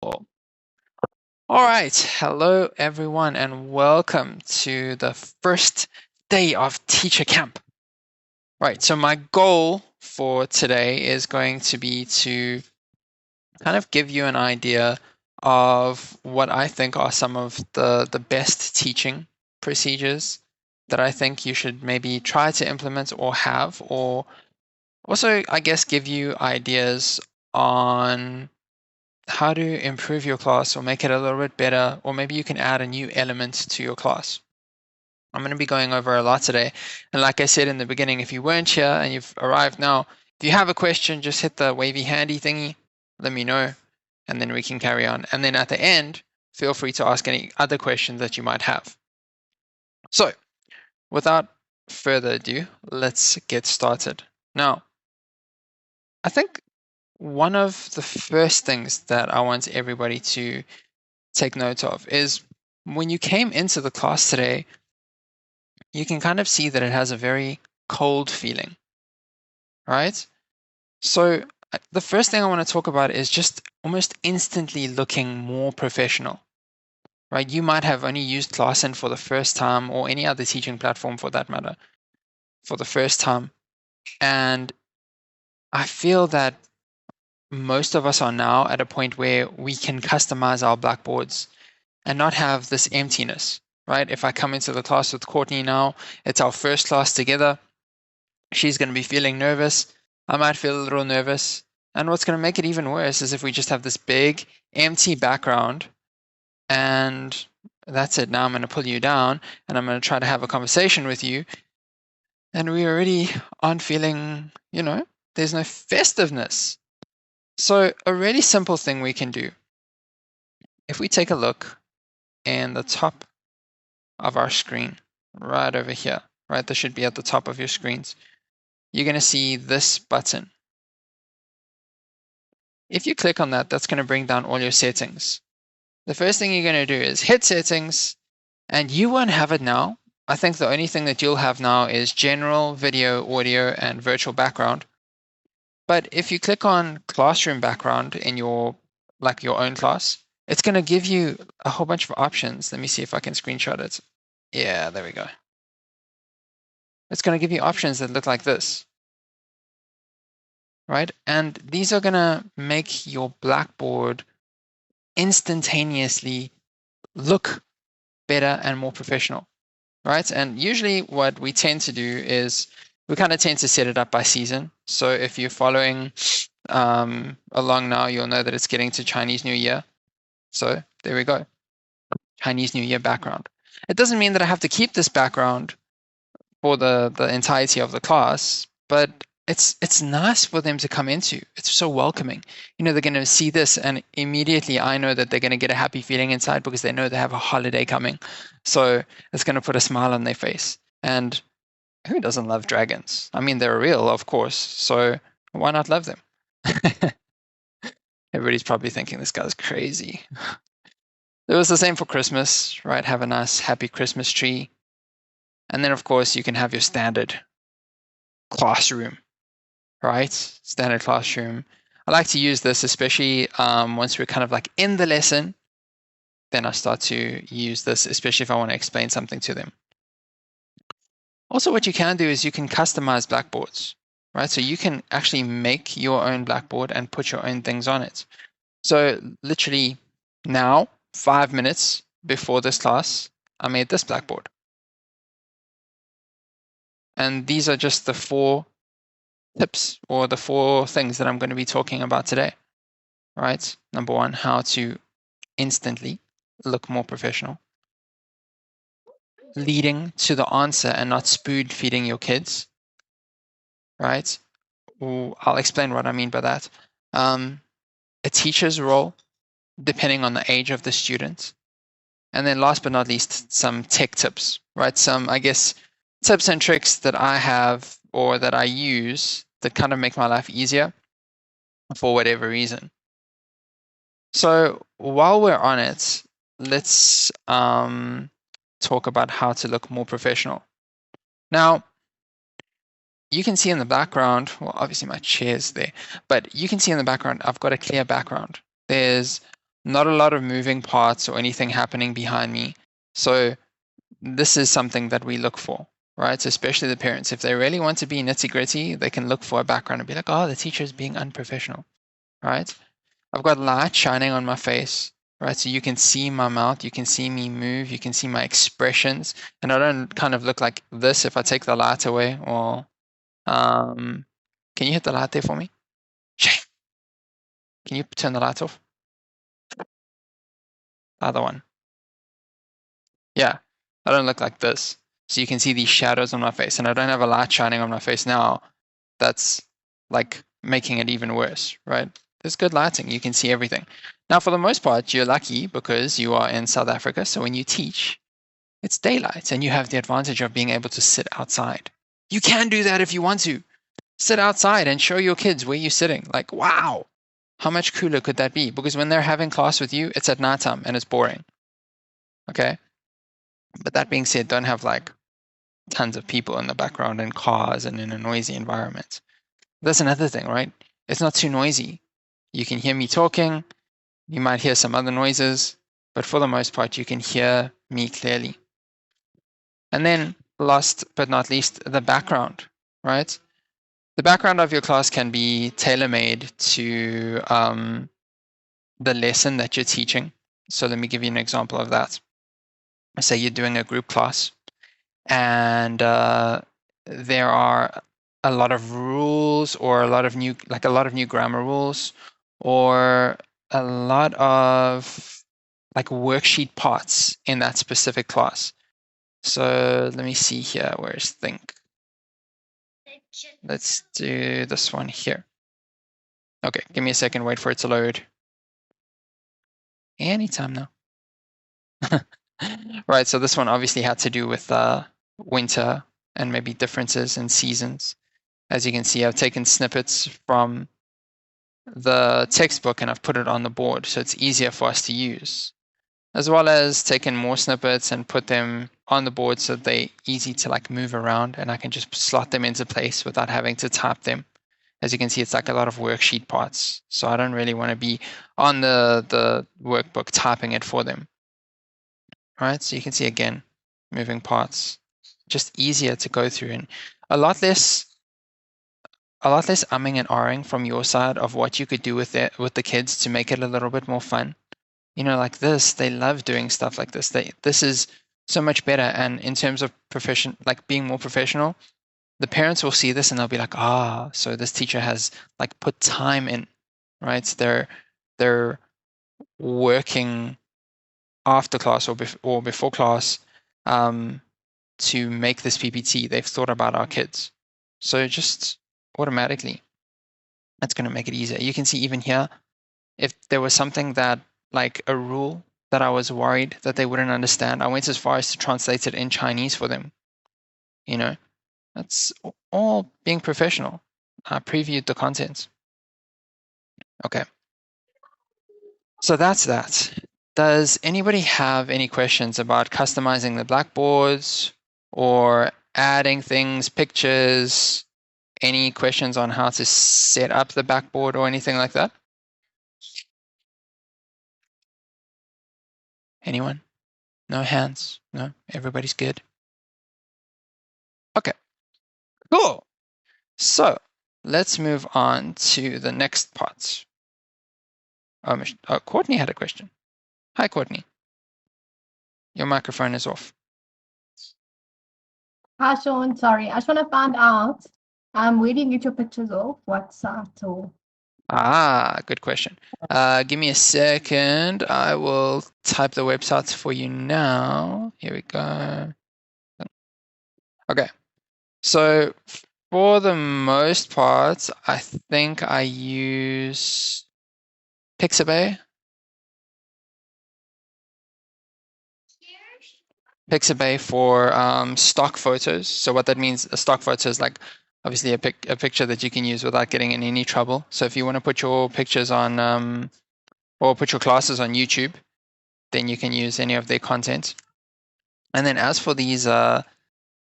All right, hello everyone, and welcome to the first day of teacher camp. Right, so my goal for today is going to be to kind of give you an idea of what I think are some of the best teaching procedures that I think you should maybe try to implement or have, or also, I guess, give you ideas on how to improve your class or make it a little bit better, or maybe you can add a new element to your class. I'm going to be going over a lot today. And like I said in the beginning, if you weren't here and you've arrived now, if you have a question, just hit the wavy handy thingy, let me know, and then we can carry on. And then at the end, feel free to ask any other questions that you might have. So, without further ado, let's get started. Now, I think one of the first things that I want everybody to take note of is when you came into the class today, you can kind of see that it has a very cold feeling, right? So the first thing I want to talk about is just almost instantly looking more professional, right? You might have only used Classroom for the first time, or any other teaching platform for that matter, for the first time. And I feel that most of us are now at a point where we can customize our blackboards and not have this emptiness, right? If I come into the class with Courtney now, it's our first class together. She's going to be feeling nervous. I might feel a little nervous. And what's going to make it even worse is if we just have this big empty background and that's it. Now I'm going to pull you down and I'm going to try to have a conversation with you. And we already aren't feeling, there's no festiveness. So a really simple thing we can do, if we take a look in the top of our screen, right over here, right? This should be at the top of your screens. You're going to see this button. If you click on that, that's going to bring down all your settings. The first thing you're going to do is hit settings, and you won't have it now. I think the only thing that you'll have now is general, video, audio, and virtual background. But if you click on classroom background in your own class, it's going to give you a whole bunch of options. Let me see if I can screenshot it. Yeah, there we go. It's going to give you options that look like this, right? And these are going to make your Blackboard instantaneously look better and more professional, right? And usually what we tend to do is we kind of tend to set it up by season. So if you're following along now, you'll know that it's getting to Chinese New Year. So there we go, Chinese New Year background. It doesn't mean that I have to keep this background for the entirety of the class, but it's nice for them to come into. It's so welcoming. They're going to see this, and immediately I know that they're going to get a happy feeling inside because they know they have a holiday coming. So it's going to put a smile on their face. And who doesn't love dragons? I mean, they're real, of course. So why not love them? Everybody's probably thinking this guy's crazy. It was the same for Christmas, right? Have a nice, happy Christmas tree. And then, of course, you can have your standard classroom, right? Standard classroom. I like to use this, especially once we're kind of like in the lesson. Then I start to use this, especially if I want to explain something to them. Also, what you can do is you can customize blackboards, right? So you can actually make your own blackboard and put your own things on it. So literally now, 5 minutes before this class, I made this blackboard. And these are just the 4 tips or the 4 things that I'm going to be talking about today, right? Number 1, how to instantly look more professional. Leading to the answer and not spoon feeding your kids, right? I'll explain what I mean by that. A teacher's role, depending on the age of the student. And then last but not least, some tech tips, right? Some, I guess, tips and tricks that I have or that I use that kind of make my life easier for whatever reason. So while we're on it, let's talk about how to look more professional. Now, you can see in the background, well, obviously my chair's there, but you can see in the background, I've got a clear background. There's not a lot of moving parts or anything happening behind me. So this is something that we look for, right? Especially the parents. If they really want to be nitty-gritty, they can look for a background and be like, oh, the teacher is being unprofessional, right? I've got light shining on my face, right? So you can see my mouth, you can see me move, you can see my expressions, and I don't kind of look like this if I take the light away. Or can you hit the light there for me? Shame. Can you turn the light off? The other one. Yeah, I don't look like this. So you can see these shadows on my face, and I don't have a light shining on my face now. That's like making it even worse, right? There's good lighting. You can see everything. Now, for the most part, you're lucky because you are in South Africa. So when you teach, it's daylight and you have the advantage of being able to sit outside. You can do that if you want to. Sit outside and show your kids where you're sitting. Like, wow, how much cooler could that be? Because when they're having class with you, it's at nighttime and it's boring. Okay? But that being said, don't have like tons of people in the background and cars and in a noisy environment. That's another thing, right? It's not too noisy. You can hear me talking. You might hear some other noises, but for the most part, you can hear me clearly. And then last but not least, the background, right? The background of your class can be tailor-made to the lesson that you're teaching. So let me give you an example of that. Say you're doing a group class and there are a lot of rules or a lot of new grammar rules or a lot of like worksheet parts in that specific class. So let me see here. Where's think? Let's do this one here. Okay, give me a second. Wait for it to load. Anytime now. Right, so this one obviously had to do with winter and maybe differences in seasons. As you can see, I've taken snippets from the textbook and I've put it on the board so it's easier for us to use, as well as taken more snippets and put them on the board so they're easy to like move around and I can just slot them into place without having to type them. As you can see, it's like a lot of worksheet parts, so I don't really want to be on the workbook typing it for them. Right, so you can see again, moving parts, just easier to go through and a lot less umming and ahhing from your side of what you could do with the kids to make it a little bit more fun. You know, like this, they love doing stuff like this. This is so much better. And in terms of being more professional, the parents will see this and they'll be like, ah, so this teacher has like put time in, right? They're working after class or before class to make this PPT. They've thought about our kids. So just automatically, that's going to make it easier. You can see even here, if there was something that, like a rule that I was worried that they wouldn't understand, I went as far as to translate it in Chinese for them. You know, that's all being professional. I previewed the content. Okay. So that's that. Does anybody have any questions about customizing the blackboards or adding things, pictures? Any questions on how to set up the backboard or anything like that? Anyone? No hands? No? Everybody's good? Okay, cool. So let's move on to the next part. Oh, Courtney had a question. Hi, Courtney. Your microphone is off. Hi, Sean. Sorry, I just want to find out where do you get your pictures off? What site or? Good question. Give me a second. I will type the websites for you now. Here we go. Okay. So for the most part, I think I use Pixabay. Pixabay for stock photos. So what that means, a stock photo is like obviously a picture that you can use without getting in any trouble. So if you want to put your pictures on or put your classes on YouTube, then you can use any of their content. And then as for these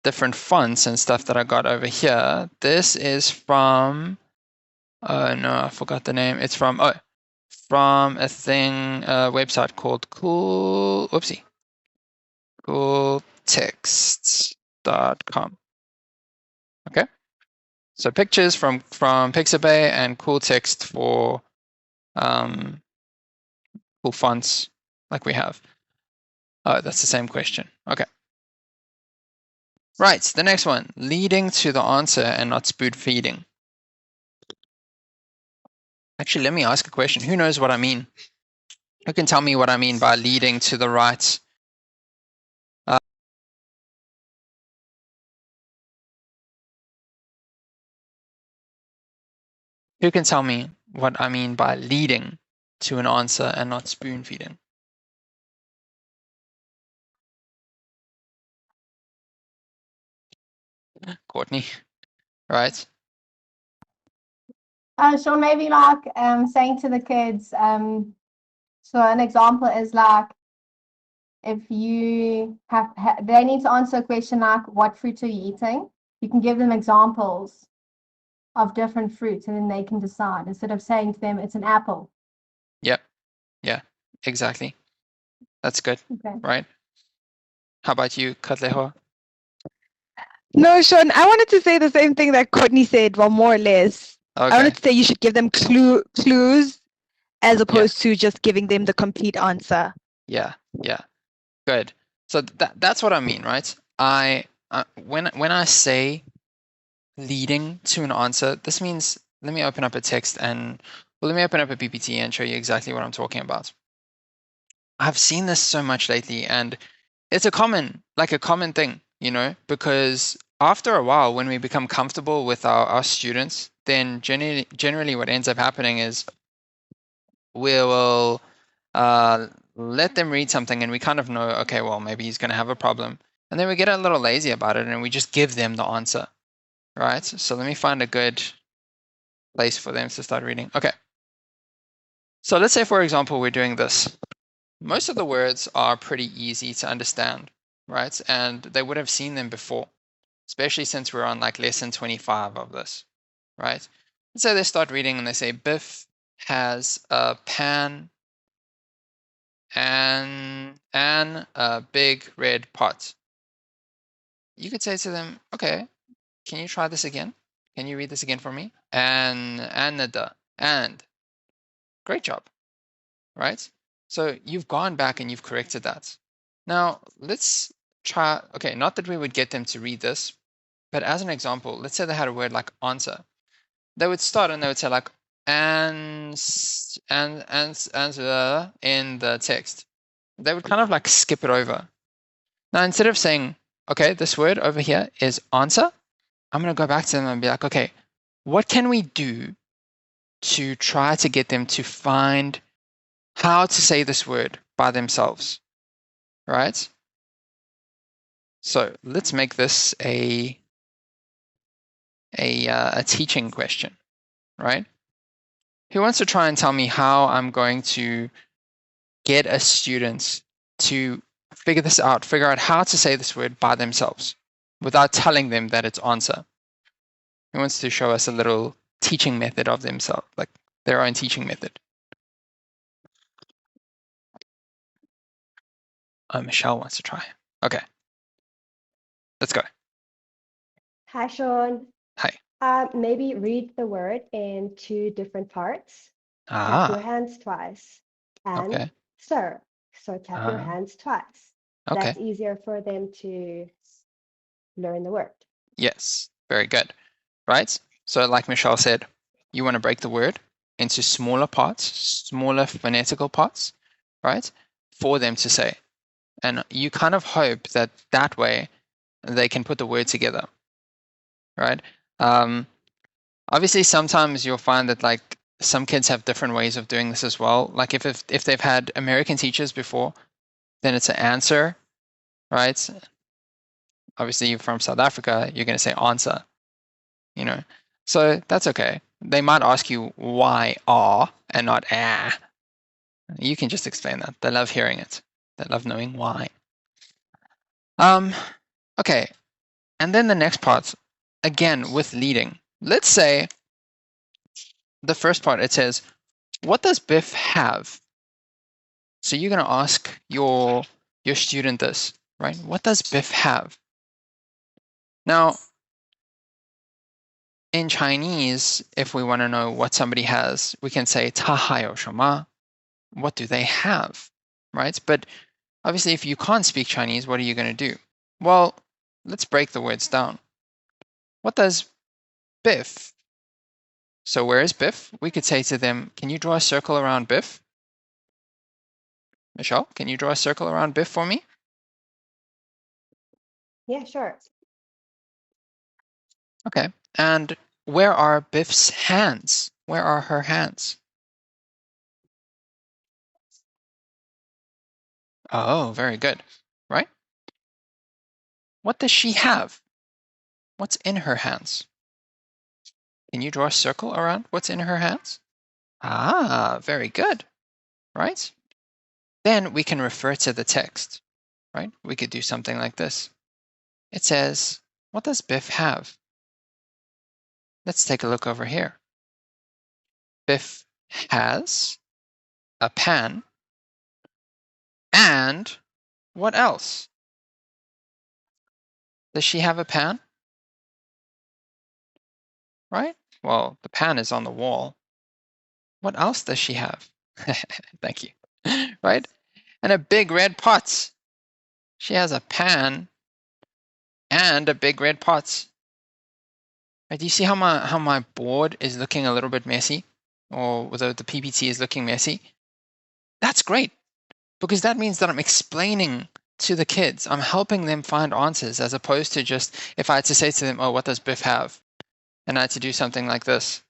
different fonts and stuff that I got over here, this is from, oh no, I forgot the name. It's from from a website called cooltexts.com. Okay. So pictures from Pixabay and cool text for cool fonts like we have. Oh, that's the same question. Okay. Right, the next one, leading to the answer and not spoon feeding. Actually, let me ask a question. Who knows what I mean? Who can tell me what I mean by leading to the right? Who can tell me what I mean by leading to an answer and not spoon feeding? Courtney, right? So maybe like saying to the kids, so an example is like if you they need to answer a question like, what fruit are you eating? You can give them examples of different fruits and then they can decide instead of saying to them, it's an apple. Yep. Yeah, exactly. That's good, Okay. right? How about you, Katleho? No, Sean, I wanted to say the same thing that Courtney said, well, more or less. Okay. I wanted to say you should give them clues as opposed to just giving them the complete answer. Yeah, good. So that's what I mean, right? When I say leading to an answer, this means let me open up a text and let me open up a PPT and show you exactly what I'm talking about. I've seen this so much lately, and it's a common thing, because after a while, when we become comfortable with our students, then generally what ends up happening is we will let them read something and we kind of know, okay, well, maybe he's going to have a problem. And then we get a little lazy about it and we just give them the answer, right? So let me find a good place for them to start reading. Okay. So let's say, for example, we're doing this. Most of the words are pretty easy to understand, right? And they would have seen them before, especially since we're on like lesson 25 of this, right? Let's say they start reading and they say, Biff has a pan and a big red pot. You could say to them, okay, can you try this again? Can you read this again for me? And great job, right? So you've gone back and you've corrected that. Now let's try, okay, not that we would get them to read this, but as an example, let's say they had a word like answer. They would start and they would say like answer in the text. They would kind of like skip it over. Now, instead of saying, okay, this word over here is answer, I'm going to go back to them and be like, okay, what can we do to try to get them to find how to say this word by themselves, right? So let's make this a teaching question, right? Who wants to try and tell me how I'm going to get a student to figure out how to say this word by themselves without telling them that it's answer? Who wants to show us a little teaching method of themselves, like their own teaching method? Oh, Michelle wants to try. Okay. Let's go. Hi, Sean. Hi. Maybe read the word in two different parts. Tap your hands twice. And Okay. sir. So tap your hands twice. Okay. That's easier for them to learn the word. Yes. Very good. Right? So like Michelle said, you want to break the word into smaller parts, smaller phonetical parts, right? For them to say. And you kind of hope that way they can put the word together, right? Obviously, sometimes you'll find that like some kids have different ways of doing this as well. Like if they've had American teachers before, then it's an answer, right? Obviously, you're from South Africa, you're going to say answer, So that's okay. They might ask you why are and not ah. You can just explain that. They love hearing it. They love knowing why. Okay. And then the next part, again, with leading. Let's say the first part, it says, what does Biff have? So you're going to ask your student this, right? What does Biff have? Now, in Chinese, if we want to know what somebody has, we can say 他还有什么? What do they have, right? But obviously, if you can't speak Chinese, what are you going to do? Well, let's break the words down. What does Biff? So where is Biff? We could say to them, can you draw a circle around Biff? Michelle, can you draw a circle around Biff for me? Yeah, sure. Okay. And where are Biff's hands? Where are her hands? Oh, very good. Right? What does she have? What's in her hands? Can you draw a circle around what's in her hands? Ah, very good. Right? Then we can refer to the text. Right? We could do something like this. It says, what does Biff have? Let's take a look over here. Biff has a pan and what else? Does she have a pan? Right? Well, the pan is on the wall. What else does she have? Thank you. Right? And a big red pot. She has a pan and a big red pot. Right, do you see how my board is looking a little bit messy? Or whether the PPT is looking messy? That's great, because that means that I'm explaining to the kids. I'm helping them find answers, as opposed to just, if I had to say to them, oh, what does Biff have? And I had to do something like this.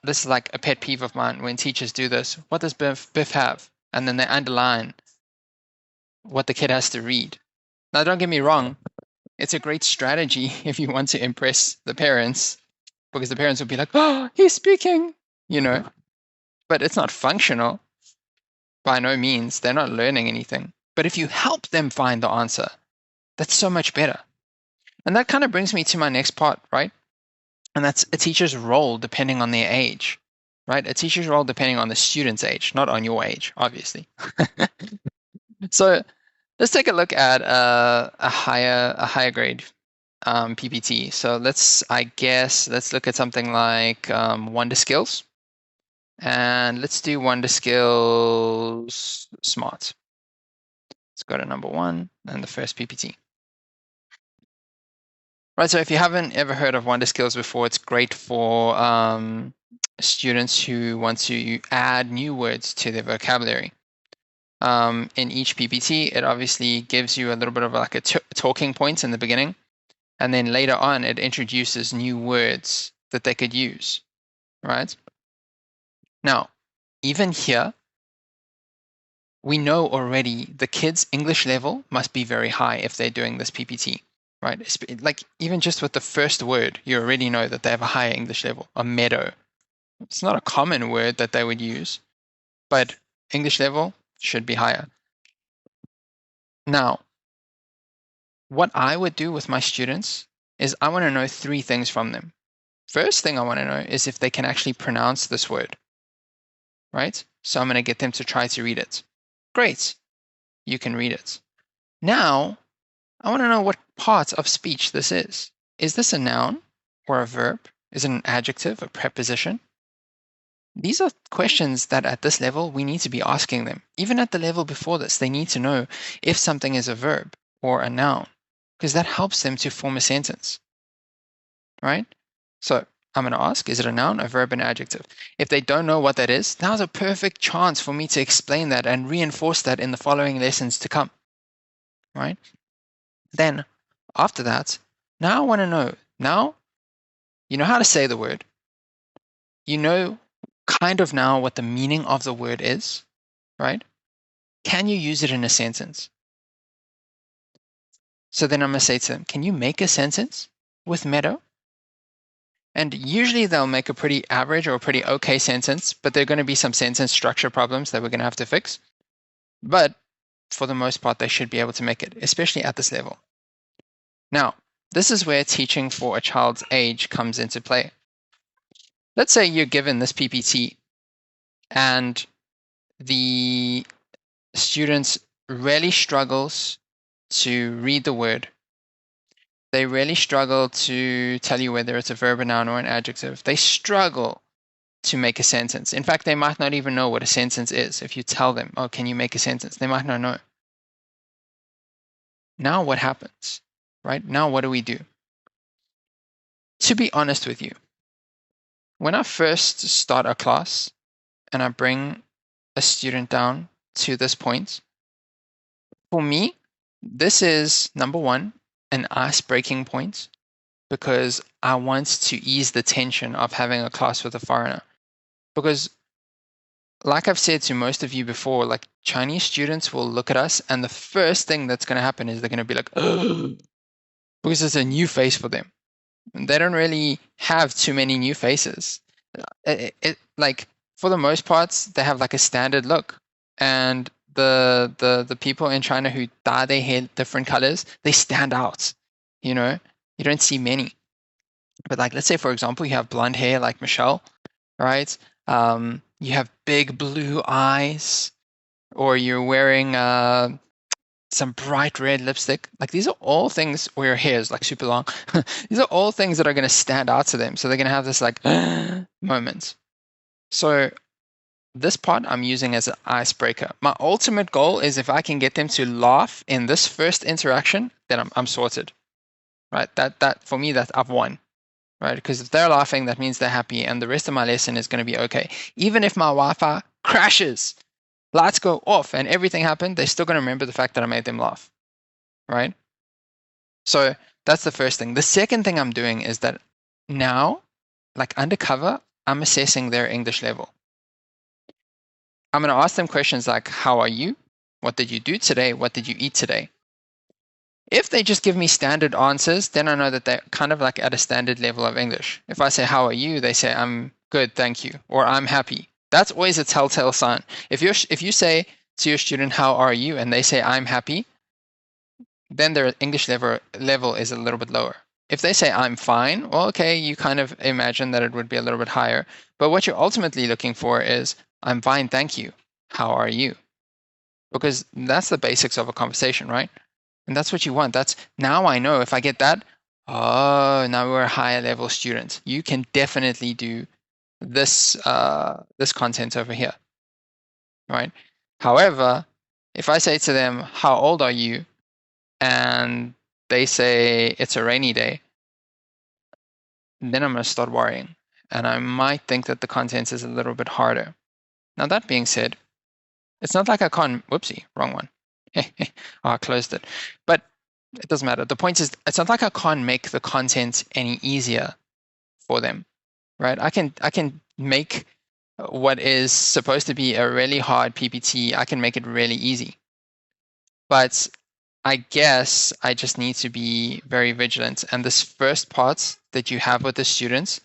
This is like a pet peeve of mine when teachers do this. What does Biff have? And then they underline what the kid has to read. Now, don't get me wrong. It's a great strategy if you want to impress the parents, because the parents will be like, oh, he's speaking, you know. But it's not functional. By no means. They're not learning anything. But if you help them find the answer, that's so much better. And that kind of brings me to my next part, right? And that's a teacher's role depending on their age, right? A teacher's role depending on the student's age, not on your age, obviously. So let's take a look at a higher grade PPT. So let's look at something like Wonder Skills. And let's do Wonder Skills Smart. Let's go to number 1 and the first PPT. Right, so if you haven't ever heard of Wonder Skills before, it's great for students who want to add new words to their vocabulary. In each PPT, it obviously gives you a little bit of like a talking point in the beginning, and then later on, it introduces new words that they could use, right? Now, even here, we know already the kids' English level must be very high if they're doing this PPT, right? Like even just with the first word, you already know that they have a higher English level. A meadow. It's not a common word that they would use, but English level should be higher. Now, what I would do with my students is I want to know 3 things from them. First thing I want to know is if they can actually pronounce this word, right? So I'm going to get them to try to read it. Great. You can read it. Now, I want to know what part of speech this is. Is this a noun or a verb? Is it an adjective, a preposition? These are questions that at this level, we need to be asking them. Even at the level before this, they need to know if something is a verb or a noun, because that helps them to form a sentence, right? So I'm going to ask, is it a noun, a verb, an adjective? If they don't know what that is, now's a perfect chance for me to explain that and reinforce that in the following lessons to come, right? Then after that, now I want to know, now you know how to say the word. You know kind of now what the meaning of the word is, right? Can you use it in a sentence? So then I'm going to say to them, can you make a sentence with meadow? And usually they'll make a pretty average or a pretty okay sentence, but there are going to be some sentence structure problems that we're going to have to fix. But for the most part, they should be able to make it, especially at this level. Now, this is where teaching for a child's age comes into play. Let's say you're given this PPT and the students really struggles to read the word. They really struggle to tell you whether it's a verb, a noun, or an adjective. They struggle to make a sentence. In fact, they might not even know what a sentence is. If you tell them, oh, can you make a sentence? They might not know. Now what happens, right? Now what do we do? To be honest with you, when I first start a class and I bring a student down to this point, for me, this is, number one, an ice-breaking point, because I want to ease the tension of having a class with a foreigner. Because like I've said to most of you before, like Chinese students will look at us and the first thing that's going to happen is they're going to be like, oh, because it's a new face for them. And they don't really have too many new faces. Like for the most part, they have like a standard look. And the people in China who dye their hair different colors, they stand out. You know, you don't see many. But like, let's say, for example, you have blonde hair like Michelle, right? You have big blue eyes, or you're wearing some bright red lipstick. Like these are all things, or your hair is like super long. These are all things that are going to stand out to them. So they're going to have this like moment. So this part I'm using as an icebreaker. My ultimate goal is if I can get them to laugh in this first interaction, then I'm sorted, right? That for me, that I've won. Right? Because if they're laughing, that means they're happy, and the rest of my lesson is going to be okay. Even if my Wi-Fi crashes, lights go off, and everything happened, they're still going to remember the fact that I made them laugh, right? So that's the first thing. The second thing I'm doing is that now, like undercover, I'm assessing their English level. I'm going to ask them questions like, how are you? What did you do today? What did you eat today? If they just give me standard answers, then I know that they're kind of like at a standard level of English. If I say, how are you? They say, I'm good, thank you, or I'm happy. That's always a telltale sign. If you say to your student, how are you? And they say, I'm happy, then their English level is a little bit lower. If they say, I'm fine, well, okay, you kind of imagine that it would be a little bit higher. But what you're ultimately looking for is, I'm fine, thank you. How are you? Because that's the basics of a conversation, right? And that's what you want. That's now I know if I get that, oh, now we're a higher level student. You can definitely do this this content over here, right? However, if I say to them, how old are you? And they say it's a rainy day, then I'm going to start worrying. And I might think that the content is a little bit harder. Now, that being said, it's not like I can't, whoopsie, wrong one. Oh, I closed it. But it doesn't matter. The point is, it's not like I can't make the content any easier for them, right? I can make what is supposed to be a really hard PPT, I can make it really easy. But I guess I just need to be very vigilant. And this first part that you have with the students,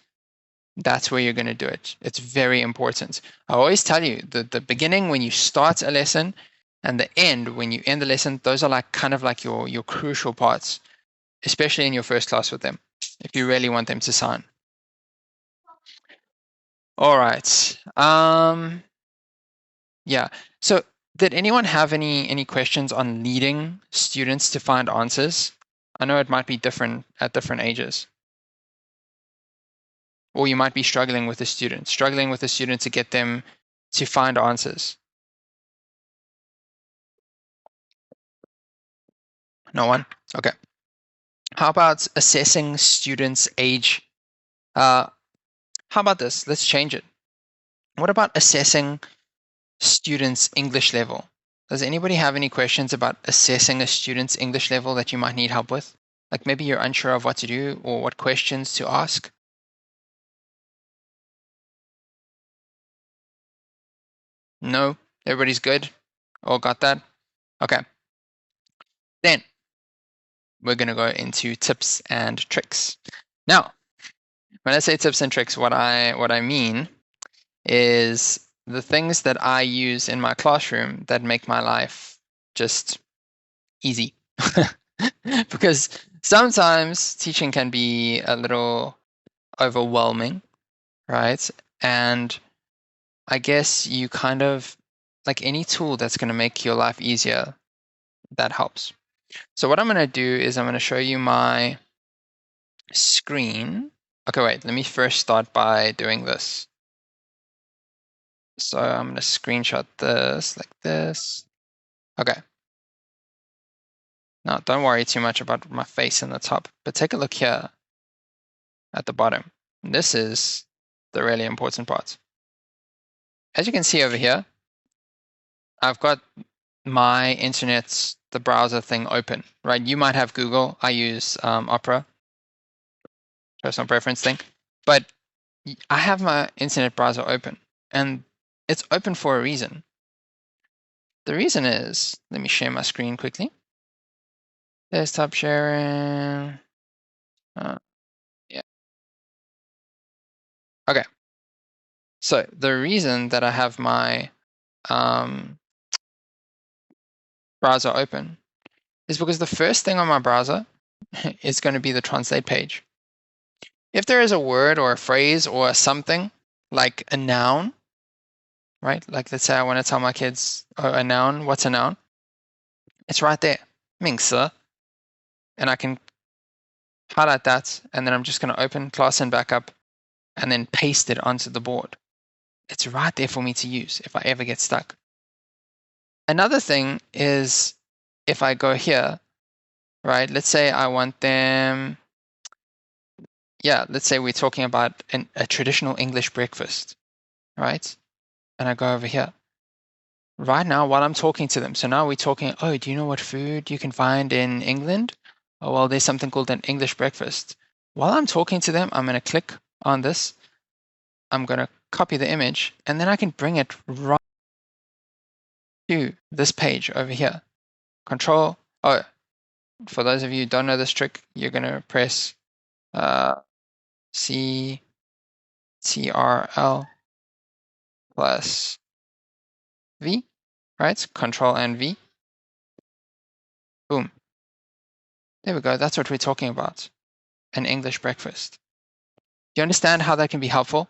that's where you're going to do it. It's very important. I always tell you, the beginning when you start a lesson, and the end, when you end the lesson, those are like kind of like your crucial parts, especially in your first class with them, if you really want them to sign. All right. Yeah. So did anyone have any questions on leading students to find answers? I know it might be different at different ages. Or you might be struggling with a student to get them to find answers. No one? Okay. How about assessing students' age? How about this? Let's change it. What about assessing students' English level? Does anybody have any questions about assessing a student's English level that you might need help with? Like maybe you're unsure of what to do or what questions to ask? No? Everybody's good? All got that? Okay. Then we're going to go into tips and tricks. Now, when I say tips and tricks, what I mean is the things that I use in my classroom that make my life just easy. Because sometimes teaching can be a little overwhelming, right? And I guess you kind of, like any tool that's going to make your life easier, that helps. So what I'm going to do is I'm going to show you my screen. Okay, wait, let me first start by doing this. So I'm going to screenshot this like this. Okay. Now, don't worry too much about my face in the top, but take a look here at the bottom. This is the really important part. As you can see over here, I've got my internet, the browser thing open, right? You might have Google. I use Opera, personal preference thing, but I have my internet browser open, and it's open for a reason. The reason is, let me share my screen quickly. Desktop sharing. Yeah. Okay. So the reason that I have my browser open is because the first thing on my browser is going to be the translate page. If there is a word or a phrase or something like a noun, right? Like let's say I want to tell my kids a noun. What's a noun? It's right there, 名词. And I can highlight that, and then I'm just going to open Class and Backup and then paste it onto the board. It's right there for me to use if I ever get stuck. Another thing is if I go here, right? Let's say I want them, let's say we're talking about a traditional English breakfast, right? And I go over here. Right now, while I'm talking to them, so now we're talking, oh, do you know what food you can find in England? Oh, well, there's something called an English breakfast. While I'm talking to them, I'm going to click on this. I'm going to copy the image, and then I can bring it right to this page over here. Control, for those of you who don't know this trick, you're going to press CTRL plus V, right? Control and V. Boom. There we go. That's what we're talking about. An English breakfast. Do you understand how that can be helpful?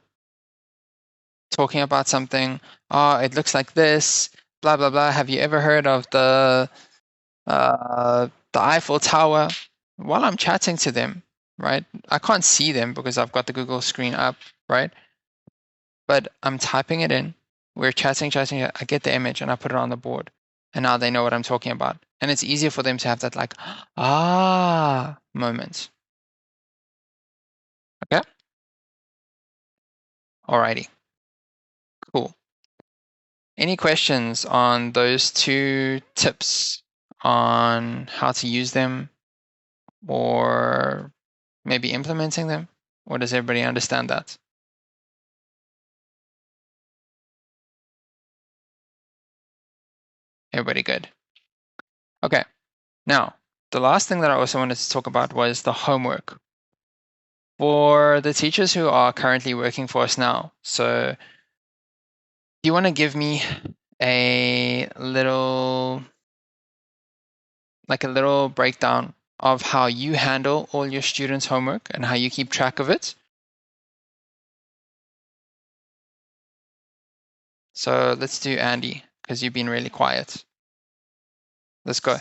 Talking about something, oh, it looks like this, blah, blah, blah. Have you ever heard of the Eiffel Tower? While I'm chatting to them, right? I can't see them because I've got the Google screen up, right? But I'm typing it in. We're chatting. I get the image and I put it on the board. And now they know what I'm talking about. And it's easier for them to have that like, moment. Okay? Alrighty. Cool. Any questions on those two tips on how to use them or maybe implementing them? Or does everybody understand that? Everybody good? Okay. Now, the last thing that I also wanted to talk about was the homework. For the teachers who are currently working for us now, so do you want to give me a little breakdown of how you handle all your students' homework and how you keep track of it? So let's do Andy, because you've been really quiet. Let's go.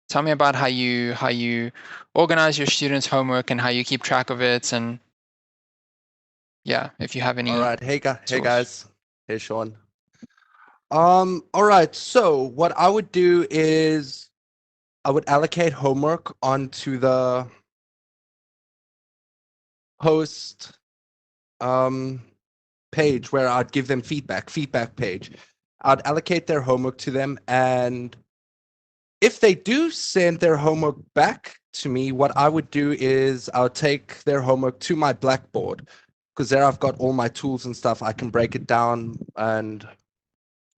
Tell me about how you organize your students' homework and how you keep track of it, and if you have any. All right, hey guys, hey Sean. All right, so what I would do is I would allocate homework onto the host page where I'd give them feedback page. I'd allocate their homework to them, and if they do send their homework back to me, what I would do is I'll take their homework to my Blackboard, because there I've got all my tools and stuff. I can break it down and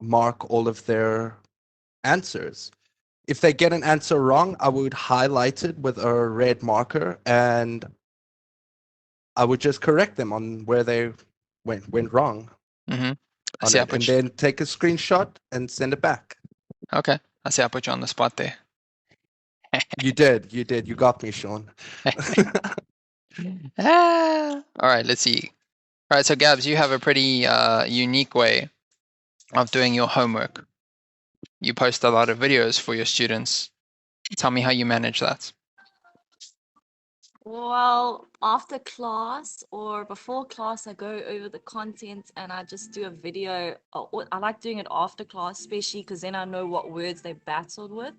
mark all of their answers. If they get an answer wrong, I would highlight it with a red marker, and I would just correct them on where they went wrong. Mm-hmm. And then take a screenshot and send it back. Okay. I see I put you on the spot there. You did. You got me, Sean. All right, let's see. All right, so Gabs, you have a pretty unique way of doing your homework? You post a lot of videos for your students. Tell me how you manage that. Well, after class or before class, I go over the content and I just do a video. I like doing it after class, especially because then I know what words they battled with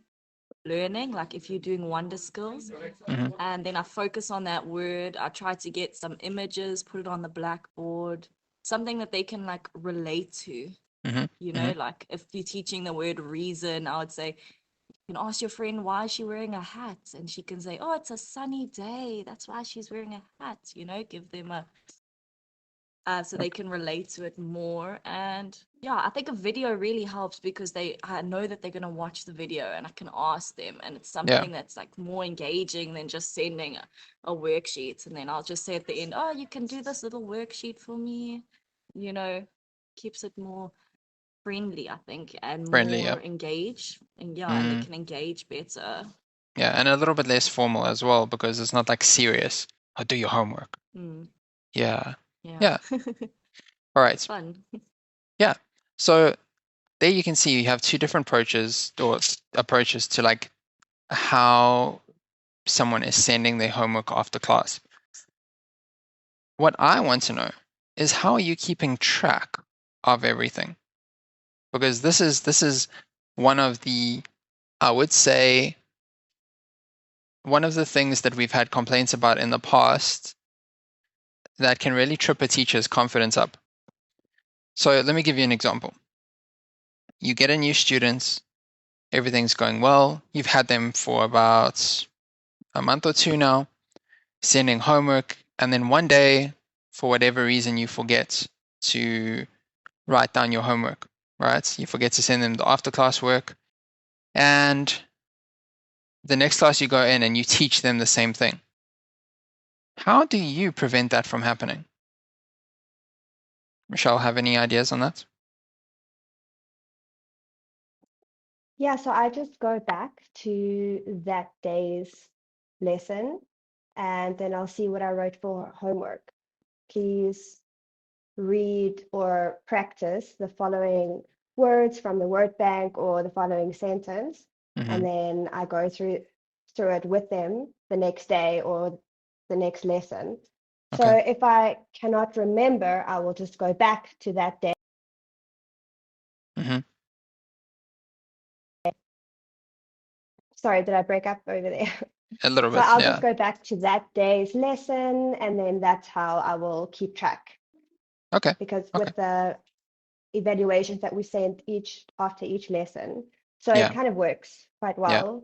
learning, like if you're doing wonder skills. Mhm. And then I focus on that word. I try to get some images, put it on the blackboard, something that they can like relate to. Mhm. You know, like if you're teaching the word reason, I would say, you can ask your friend, why is she wearing a hat? And she can say, oh, it's a sunny day. That's why she's wearing a hat. You know, give them a, so they can relate to it more. And yeah, I think a video really helps because I know that they're going to watch the video and I can ask them. And it's something that's like more engaging than just sending a worksheet. And then I'll just say at the end, oh, you can do this little worksheet for me. You know, keeps it more friendly, I think, and Friendly, more yeah. engaged. And and they can engage better. Yeah, and a little bit less formal as well because it's not like serious. Oh, do your homework. Yeah. Yeah. All right. Fun. Yeah. So there you can see you have two different approaches to like how someone is sending their homework after class. What I want to know is how are you keeping track of everything? Because this is one of the, I would say, one of the things that we've had complaints about in the past that can really trip a teacher's confidence up. So let me give you an example. You get a new student, everything's going well. You've had them for about a month or two now, sending homework, and then one day, for whatever reason, you forget to write down your homework, right? You forget to send them the after class work, and the next class you go in and you teach them the same thing. How do you prevent that from happening? Michelle, have any ideas on that? Yeah, so I just go back to that day's lesson and then I'll see what I wrote for homework. Please read or practice the following words from the word bank or the following sentence. And then I go through it with them the next day or the next lesson. So if I cannot remember, I will just go back to that day. Sorry, did I break up over there? A little bit, so I'll just go back to that day's lesson, and then that's how I will keep track. Okay. Because with the evaluations that we send after each lesson, so it kind of works quite well.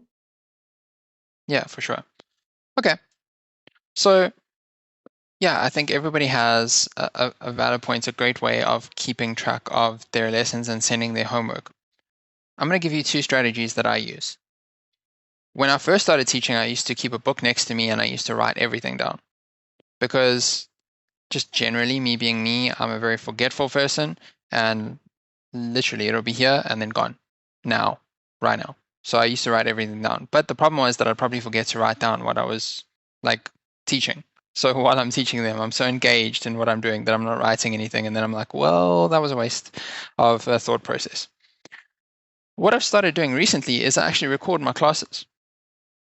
Yeah, for sure. Okay. So yeah, I think everybody has a valid point, a great way of keeping track of their lessons and sending their homework. I'm going to give you two strategies that I use. When I first started teaching, I used to keep a book next to me and I used to write everything down. Because just generally, me being me, I'm a very forgetful person and literally it'll be here and then gone. Now, right now. So I used to write everything down. But the problem was that I'd probably forget to write down what I was like teaching. So while I'm teaching them, I'm so engaged in what I'm doing that I'm not writing anything. And then I'm like, well, that was a waste of a thought process. What I've started doing recently is I actually record my classes.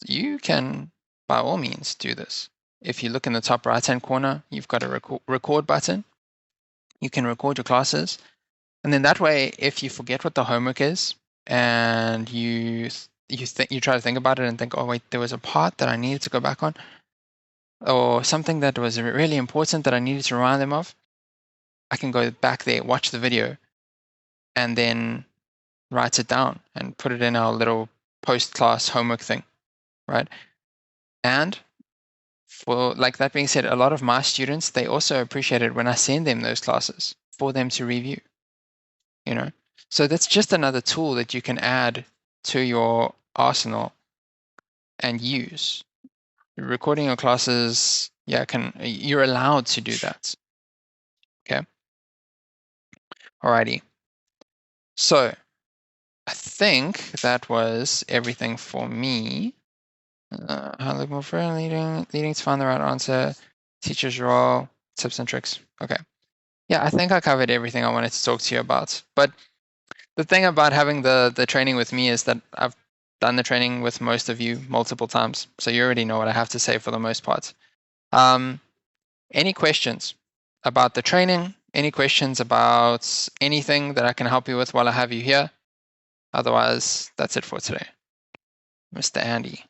You can, by all means, do this. If you look in the top right-hand corner, you've got a record button. You can record your classes. And then that way, if you forget what the homework is and you try to think about it and think, oh, wait, there was a part that I needed to go back on, or something that was really important that I needed to remind them of, I can go back there, watch the video, and then write it down and put it in our little post-class homework thing, right? And for like that being said, a lot of my students, they also appreciate it when I send them those classes for them to review, you know? So that's just another tool that you can add to your arsenal and use. Recording your classes, you're allowed to do that. Okay. Alrighty. So I think that was everything for me. How to look more friendly, leading to find the right answer, teacher's role, tips and tricks. Okay. Yeah, I think I covered everything I wanted to talk to you about. But The thing about having the training with me is that I've done the training with most of you multiple times, so you already know what I have to say for the most part. Any questions about the training? Any questions about anything that I can help you with while I have you here? Otherwise, that's it for today. Mr. Andy,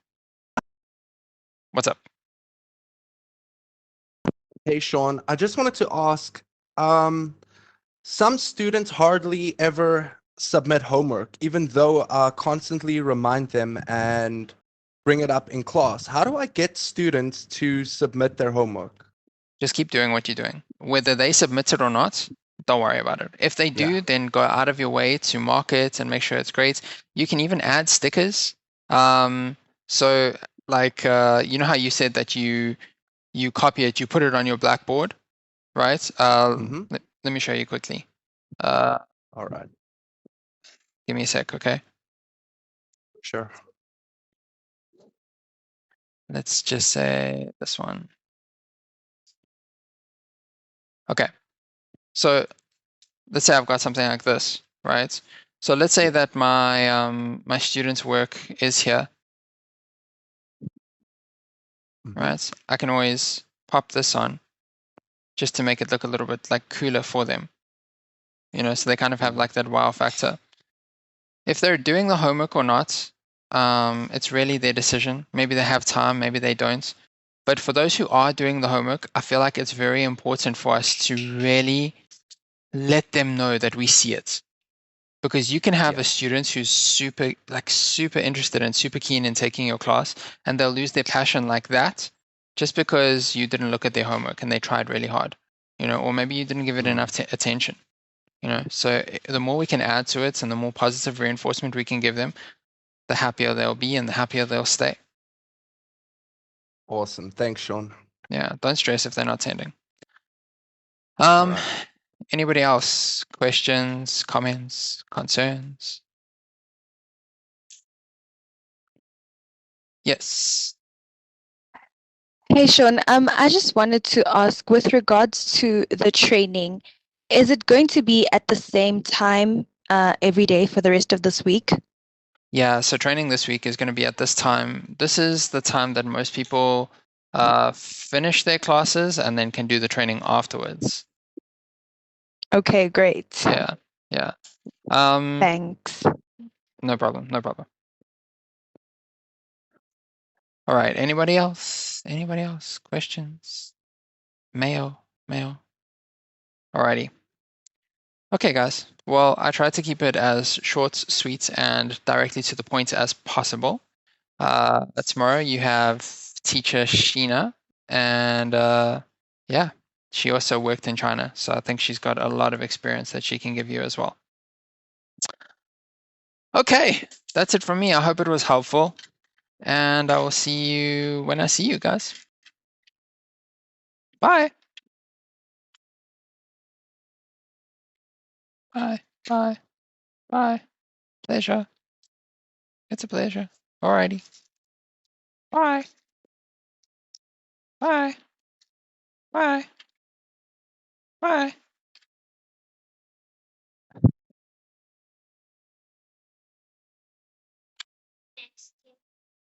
what's up? Hey, Sean, I just wanted to ask, some students hardly ever submit homework, even though I constantly remind them and bring it up in class. How do I get students to submit their homework? Just keep doing what you're doing. Whether they submit it or not, don't worry about it. If they do, Yeah. then go out of your way to mark it and make sure it's great. You can even add stickers. So like you know how you said that you copy it, you put it on your blackboard, right? Mhm. Let me show you quickly. All right, Give me a sec, okay? sure. Let's just say this one. Okay. So let's say I've got something like this, right? So let's say that my my student's work is here, Mhm. right? I can always pop this on just to make it look a little bit like cooler for them. You know, so they kind of have Mhm. like that wow factor. If they're doing the homework or not, it's really their decision. Maybe they have time, maybe they don't. But for those who are doing the homework, I feel like it's very important for us to really let them know that we see it. Because you can have Yeah. a student who's super interested and super keen in taking your class, and they'll lose their passion like that just because you didn't look at their homework and they tried really hard, you know, or maybe you didn't give it Mm. enough attention, you know. So the more we can add to it and the more positive reinforcement we can give them, the happier they'll be and the happier they'll stay. Awesome. Thanks, Sean. Yeah, don't stress if they're not attending. All right. Anybody else? Questions, comments, concerns? Yes. Hey Sean, I just wanted to ask with regards to the training, is it going to be at the same time every day for the rest of this week? Yeah, so training this week is going to be at this time. This is the time that most people finish their classes and then can do the training afterwards. Okay, great. Yeah, yeah. Thanks. No problem, no problem. All right, anybody else? Anybody else? Questions? Mail, mail. Alrighty. Okay, guys. Well, I tried to keep it as short, sweet, and directly to the point as possible. Tomorrow you have teacher Sheena, and yeah, she also worked in China, so I think she's got a lot of experience that she can give you as well. Okay, that's it from me. I hope it was helpful, and I will see you when I see you guys. Bye. Bye. Bye. Bye. Pleasure. It's a pleasure. Alrighty. Bye. Bye. Bye. Bye.